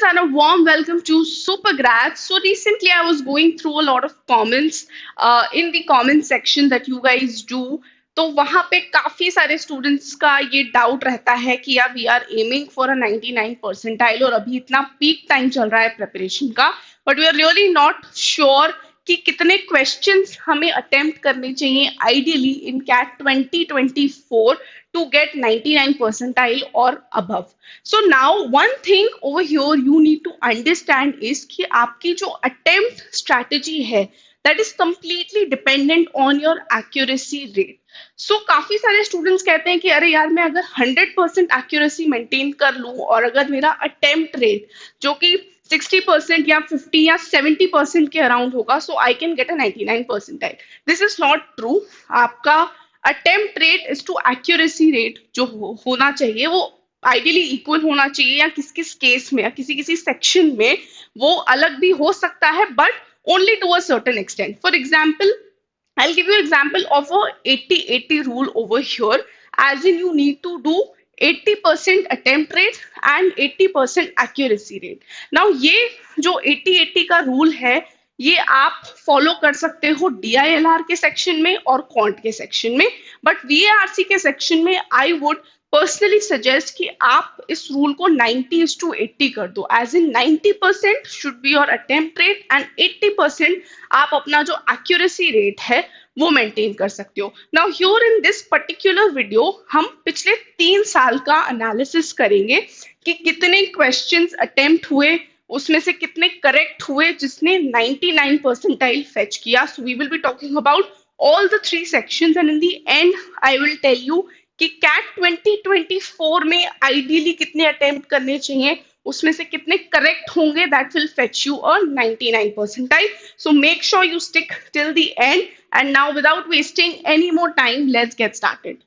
and a warm welcome to Supergrad. So recently I was going through a lot of comments in the comment section that you guys do. तो वहां पे काफी सारे students का ये doubt रहता है कि यार we are aiming for a 99 percentile और अभी इतना पीक टाइम चल रहा है प्रिपरेशन का, but we are really not sure कि कितने क्वेश्चंस हमें अटेम्प्ट करने चाहिए ideally in CAT 2024 to get 99 percentile or above. So now one thing over here you need to understand is कि आपकी जो attempt strategy है that is completely dependent on your accuracy rate. So काफी सारे students कहते हैं कि अरे यार मैं अगर 100% accuracy maintain कर लूं और अगर मेरा attempt rate जो कि 60% या 50 या 70% के अराउंड होगा, so I can get a 99 percentile. This is not true. आपका attempt rate is to accuracy rate जो होना चाहिए वो आइडियली इक्वल होना चाहिए, या किस किस केस में या किसी किसी सेक्शन में वो अलग भी हो सकता है, but only to a certain extent. For example, I will give you example of a 80-80 rule over here, as in you need to do 80% attempt rate and 80% accuracy rate. Now ये जो 80-80 का रूल है ये आप follow कर सकते हो DILR के सेक्शन में और क्वांट के सेक्शन में, बट VARC के सेक्शन में आई वुड पर्सनली सजेस्ट कि आप इस रूल को 90:80 कर दो, as in 90% should be your attempt rate and 80% आप अपना जो एक्यूरेसी रेट है वो मेंटेन कर सकते हो. Now here in this particular video हम पिछले 3 साल का एनालिसिस करेंगे कि कितने क्वेश्चंस अटेम्प्ट हुए, उसमें से कितने करेक्ट हुए जिसने 99 परसेंटाइल फेच किया. So we will be talking about all the 3 sections and in the end I will tell you कि कैट 2024 में आइडियली कितने अटेम्प्ट करने चाहिए, उसमें से कितने करेक्ट होंगे, that will fetch you a 99 percentile. So make sure you stick till the end and now without wasting any more time let's get started.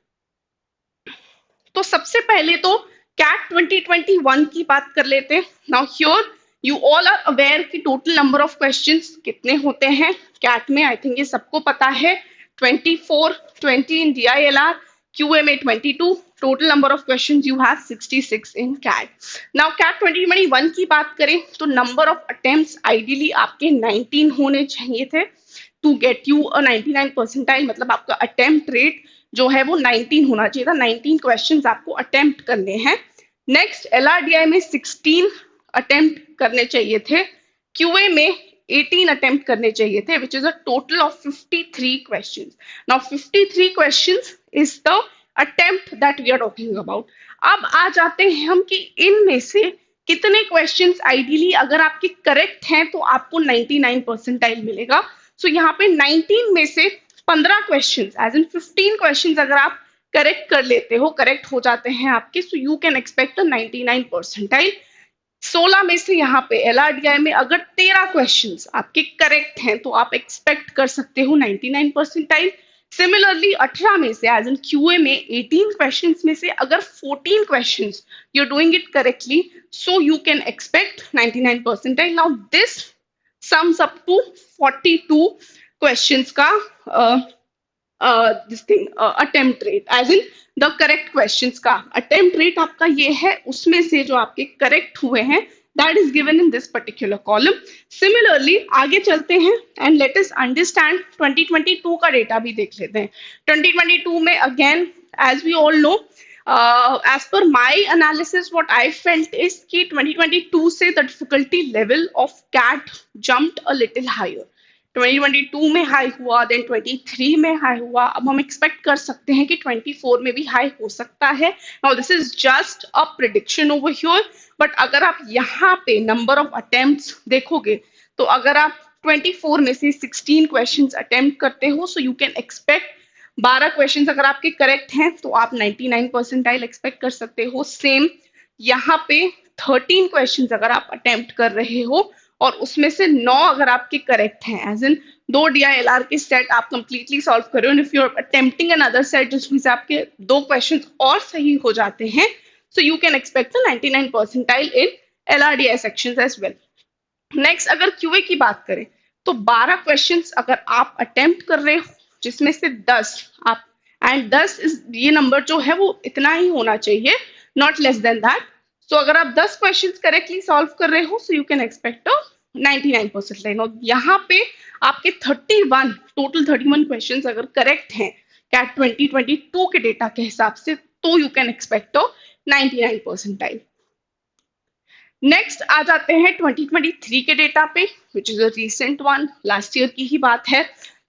तो सबसे पहले तो कैट 2021 की बात कर लेते हैं. Now here you all are aware कि टोटल नंबर ऑफ क्वेश्चंस कितने होते हैं कैट में. आई थिंक ये सबको पता है. 24, 20 इन DILR, QA में 22. Total number of questions you have 66 in CAT. Now CAT 2021 की बात करें तो नंबर ऑफ अटेम्प्ट्स आइडियली आपके 19 होने चाहिए थे to get you a 99 percentile. मतलब आपका अटेम्प्ट रेट जो है वो 19 होना चाहिए था. 19 क्वेश्चंस आपको अटेम्प्ट करने हैं. नेक्स्ट LRDI में 16 अटेम्प्ट करने चाहिए थे. QA में 18 अटेम्प्ट करने चाहिए थे, which is a total of 53 questions. Now 53 questions is the attempt that we are talking about. अब आ जाते हैं हम कि इनमें से कितने क्वेश्चंस आइडियली अगर आपके करेक्ट हैं तो आपको 99 परसेंटाइल मिलेगा. सो यहाँ पे 19 में से 15 क्वेश्चंस एज इन 15 क्वेश्चंस अगर आप करेक्ट कर लेते हो, करेक्ट हो जाते हैं आपके, सो you can expect a 99 percentile. 16 में से यहाँ पे LRDI में अगर 13 क्वेश्चंस आपके करेक्ट हैं तो आप एक्सपेक्ट कर सकते हो 99 परसेंटाइल. सिमिलरली 18 में से एज इन QA में 18 क्वेश्चंस में से अगर 14 questions you are doing it correctly, so you can expect 99 percentile. Now this sums up to 42 questions का this thing attempt rate, as in the correct questions का attempt rate आपका ये है, उसमें से जो आपके करेक्ट हुए हैं that is given in this particular column. Similarly आगे चलते हैं एंड लेट अस अंडरस्टैंड 2022 का डेटा भी देख लेते हैं. 2022 में again as we all know, as per my analysis what I felt is कि 2022 से the difficulty level of CAT jumped a little higher. 2022 में हाई हुआ, देन 23 में हाई हुआ. अब हम एक्सपेक्ट कर सकते हैं कि 24 में भी हाई हो सकता है. Now this is just a prediction over here, but अगर आप यहाँ पे नंबर ऑफ अटेम्प्ट्स देखोगे तो अगर आप 24 में से 16 क्वेश्चंस अटेम्प्ट करते हो, so you can expect 12 questions अगर आपके करेक्ट हैं तो आप 99 परसेंटाइल एक्सपेक्ट कर सकते हो. सेम यहाँ पे 13 क्वेश्चंस अगर आप अटेम्प्ट कर रहे हो और उसमें से 9 अगर आपके करेक्ट हैं, एज इन 2 DILR के सेट आप कंप्लीटली सॉल्व कर रहे हो, if you are attempting another set जिसमें से आपके 2 क्वेश्चंस और सही हो जाते हैं, so you can expect 99 percentile in LRDI sections as well. Next अगर QA की बात करें तो 12 क्वेश्चंस अगर आप अटेम्प्ट कर रहे हो जिसमें से 10 आप, एंड 10 ये नंबर जो है वो इतना ही होना चाहिए, not less than that. So अगर आप 10 क्वेश्चंस करेक्टली सॉल्व कर रहे हो so you can expect a 99% line. और यहाँ पे आपके 31 टोटल 31 क्वेश्चंस अगर करेक्ट हैं कैट 2022 के डेटा के हिसाब से तो you can expect a 99 percentile. Next आ जाते हैं 2023 के डेटा पे which is a recent one, last year की ही बात है।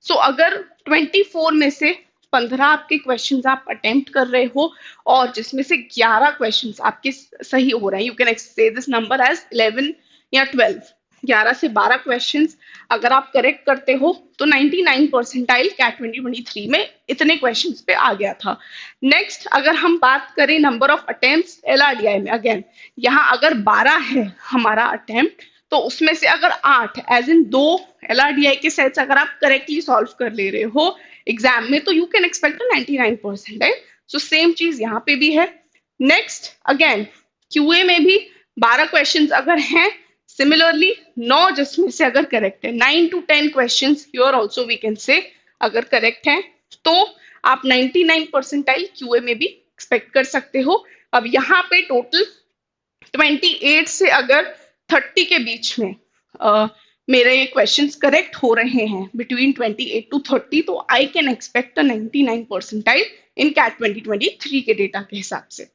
सो अगर 24 में से 15 आपके क्वेश्चंस आप अटेम्प्ट कर रहे हो और जिसमें से 11 क्वेश्चंस आपके सही हो रहे हैं, you can say this number as 11 या 12, 11 से 12 क्वेश्चंस अगर आप करेक्ट करते हो तो 99 परसेंटाइल कैट 2023 में इतने क्वेश्चंस पे आ गया था। नेक्स्ट अगर हम बात करें नंबर ऑफ अटेम्प्ट्स एलआरडीआई में, अगेन यहाँ अगर 12 है हमारा अटेम्प्ट तो उसमें से अगर 8 एज इन 2 एलआरडीआई के सेट्स अगर आप करेक्टली सॉल्व कर ले रहे हो एग्जाम में तो you can expect 99 percentile. So same चीज यहाँ पे भी है। नेक्स्ट अगेन क्यूए में भी 12 क्वेश्चंस अगर हैं, सिमिलरली 9 जिसमें से अगर करेक्ट है, 9 to 10 क्वेश्चंस here also we can say अगर करेक्ट हैं तो आप 99 परसेंटाइल क्यूए में भी एक्सपेक्ट कर सकते हो। अब यहाँ पे टोटल 28 से अगर 30 के बीच में मेरे क्वेश्चंस करेक्ट हो रहे हैं बिटवीन 28 to 30 तो I can expect 99 percentile in CAT 2023 के डेटा के हिसाब से।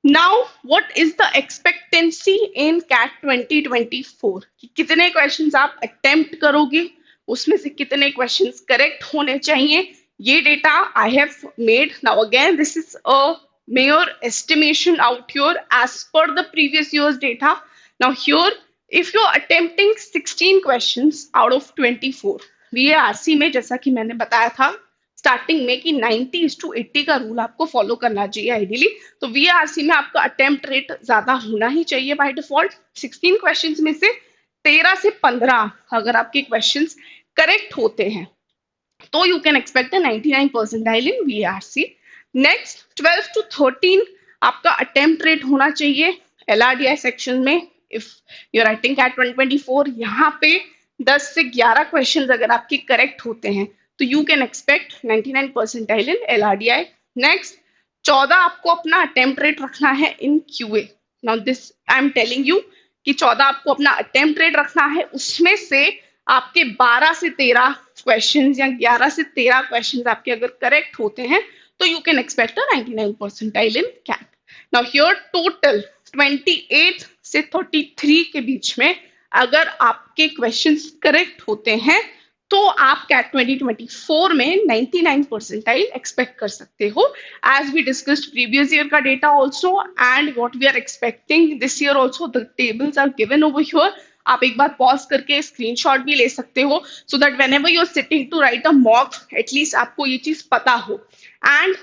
Now what is the expectancy in CAT 2024 कि कितने क्वेश्चंस आप अटेम्प्ट करोगे, उसमें से कितने क्वेश्चंस करेक्ट होने चाहिए, ये data I have made. Now again this is a mere estimation out here as per the previous year's data. Now here if you're attempting 16 questions out of 24, VARC में जैसा कि मैंने बताया था स्टार्टिंग में कि 90:80 का रूल आपको फॉलो करना चाहिए आइडियली, तो VARC में आपका अटेम्प्ट रेट ज्यादा होना ही चाहिए बाय डिफॉल्ट। 16 क्वेश्चंस में से 13 से 15 अगर आपके क्वेश्चंस करेक्ट होते हैं तो you can expect 99 percentile in VARC। Next 12 to 13 आपका अटेम्प्ट रेट होना चाहिए LRDI सेक्शन में। इफ यू राइटिंग कैट 2024 यहाँ पे 10 से 11 क्वेश्चंस अगर आपके करेक्ट होते हैं तो you can expect 99 percentile in LRDI। Next 14 आपको अपना अटेम्प्ट रेट रखना है इन QA। Now this I am telling you कि 14 आपको अपना अटेम्प्ट रेट रखना है, उसमें से आपके 12 से 13 क्वेश्चंस या 11 से 13 क्वेश्चंस आपके अगर करेक्ट होते हैं तो you can expect a 99 percentile in CAT. Now here total 28 से 33 के बीच में अगर आपके क्वेश्चंस करेक्ट होते हैं तो आप कैट 2024 में 99 परसेंटाइल एक्सपेक्ट कर सकते हो as we discussed previous year का data also and what we are expecting this year also. The tables are given over here, आप एक बार पॉज करके स्क्रीनशॉट भी ले सकते हो so that whenever you are sitting to write a mock at least आपको ये चीज पता हो। And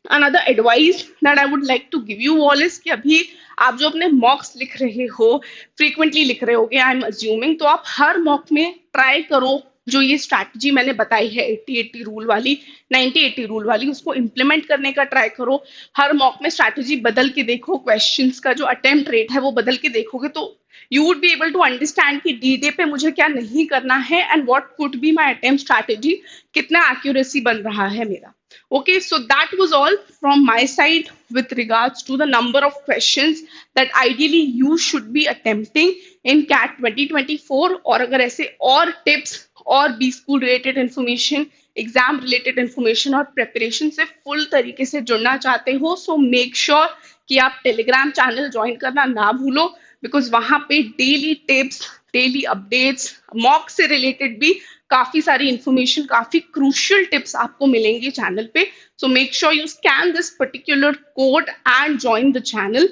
another advice that I would like to give you all is कि अभी आप जो अपने मॉक्स लिख रहे हो फ्रीक्वेंटली लिख रहे होगे आई एम अज्यूमिंग, तो आप हर मॉक में ट्राई करो जो ये स्ट्रैटेजी मैंने बताई है 80-80 रूल वाली 90-80 रूल वाली, उसको इम्प्लीमेंट करने का ट्राई करो। हर मॉक में स्ट्रैटेजी बदल के देखो, क्वेश्चंस का जो अटेम्प्ट रेट है वो बदल के देखोगे तो you would be able to understand कि डी डे पे मुझे क्या नहीं करना है and what could be my attempt strategy, कितना एक्यूरेसी बन रहा है मेरा। Okay, so that was all from my side with regards to the number of questions that ideally you should be attempting in CAT 2024। और अगर ऐसे और tips और B school related information, exam related information और preparation से full तरीके से जुड़ना चाहते हो सो मेक श्योर कि आप टेलीग्राम चैनल ज्वाइन करना ना भूलो, बिकॉज वहां पे daily tips, daily updates, mock से रिलेटेड भी काफी सारी इंफॉर्मेशन, काफी क्रूशियल टिप्स आपको मिलेंगी चैनल पे। So make sure you scan this particular code and join the channel.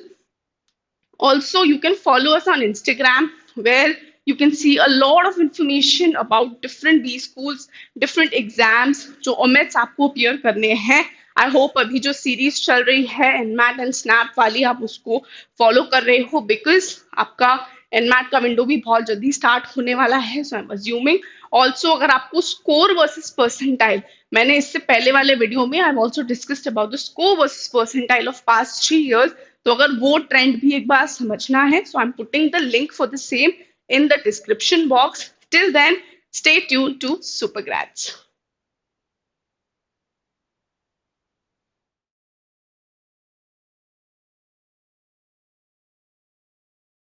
Also, you can follow us on Instagram where you can see a lot of information about different B schools, different exams जो OMETs आपको appear करने हैं। I hope अभी जो series चल रही है NMAT and SNAP वाली आप उसको follow कर रहे हो because आपका NMAT का विंडो भी बहुत जल्दी स्टार्ट होने वाला है। So I'm assuming also अगर आपको स्कोर वर्सेस परसेंटाइल, मैंने इससे पहले वाले वीडियो में I have also discussed about the score versus percentile of past 3 years, तो अगर वो ट्रेंड भी एक बार समझना है so I am putting the link for the same in the description box. Till then, stay tuned to Supergrads.